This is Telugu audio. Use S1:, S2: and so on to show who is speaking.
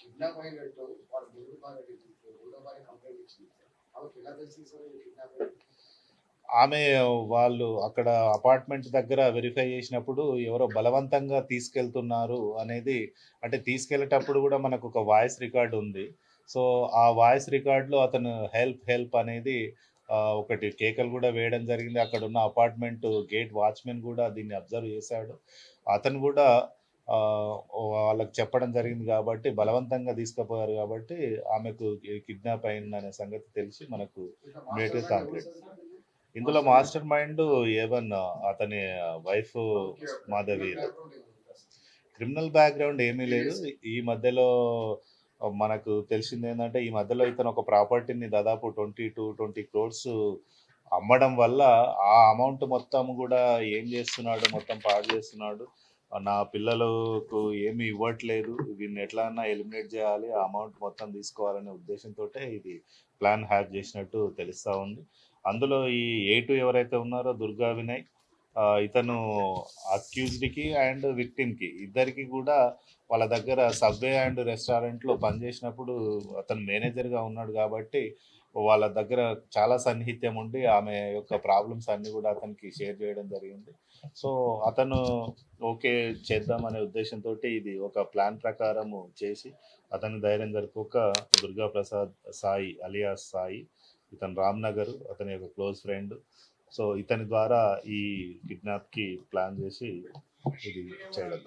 S1: కిడ్నాప్ అయినట్టు వాడు ముందు బాగా రెండో బాగా కంప్లైంట్ ఇచ్చింది. ఆమెకి ఎలా తెలిసింది సార్ కిడ్నాప్ అయినట్టు?
S2: ఆమె వాళ్ళు అక్కడ అపార్ట్మెంట్ దగ్గర వెరిఫై చేసినప్పుడు ఎవరో బలవంతంగా తీసుకెళ్తున్నారు అనేది, అంటే తీసుకెళ్ళేటప్పుడు కూడా మనకు ఒక వాయిస్ రికార్డ్ ఉంది. సో ఆ వాయిస్ రికార్డ్లో అతను హెల్ప్ హెల్ప్ అనేది ఒకటి కేకలు కూడా వేయడం జరిగింది. అక్కడ ఉన్న అపార్ట్మెంట్ గేట్ వాచ్మెన్ కూడా దీన్ని అబ్జర్వ్ చేశాడు. అతను కూడా ఆ, వాళ్ళకి చెప్పడం జరిగింది కాబట్టి బలవంతంగా తీసుకుపోయారు కాబట్టి ఆమెకు కిడ్నాప్ అయిందనే సంగతి తెలిసి మనకు
S1: ఇంకా
S2: ఇమీడియట్గా
S1: మాస్టర్ మైండ్ ఎవరు
S2: కంప్లైంట్.
S1: సార్ దీన్ని?
S2: ఇందులో
S1: master mind
S2: master mind A1 అతని వైఫ్
S1: ఓకే.
S2: మాధవి.
S1: బ్యాక్‌గ్రౌండ్ ఏమైనా ఉందా సార్?
S2: క్రిమినల్ బ్యాక్గ్రౌండ్ ఏమీ లేదు.
S1: ప్రీవియస్
S2: ఈ మధ్యలో మనకు తెలిసింది ఏంటంటే ఈ మధ్యలో ఇతను ఒక ప్రాపర్టీని దాదాపు 20 crores అమ్మడం వల్ల ఆ అమౌంట్ మొత్తం కూడా ఏం చేస్తున్నాడు, మొత్తం పాడు చేస్తున్నాడు. నా పిల్లలకు ఏమీ ఇవ్వట్లేదు, వీడిని ఎట్లా అన్నా ఎలిమినేట్ చేయాలి, ఆ అమౌంట్ మొత్తం తీసుకోవాలనే ఉద్దేశంతో ఇది ప్లాన్ హ్యాక్ చేసినట్టు తెలుస్తూ ఉంది. అందులో ఈ A2 ఎవరైతే ఉన్నారో దుర్గా వినయ్, ఇతను అక్యూజ్డ్కి అండ్ విక్టిమ్కి ఇద్దరికి కూడా వాళ్ళ దగ్గర సబ్వే అండ్ రెస్టారెంట్లో పనిచేసినప్పుడు అతను మేనేజర్గా ఉన్నాడు కాబట్టి వాళ్ళ దగ్గర చాలా సన్నిహిత్యం ఉండి ఆమె యొక్క ప్రాబ్లమ్స్ అన్నీ కూడా అతనికి షేర్ చేయడం జరిగింది. సో అతను ఓకే చేద్దామనే ఉద్దేశంతో ఇది ఒక ప్లాన్ ప్రకారము చేసి అతని ధైర్యం సరిపోక దుర్గా ప్రసాద్ సాయి అలియాస్ సాయి, ఇతను రామ్నగర్, అతని యొక్క క్లోజ్ ఫ్రెండ్. సో ఇతని ద్వారా ఈ కిడ్నాప్కి ప్లాన్ చేసి ఇది చేయడం.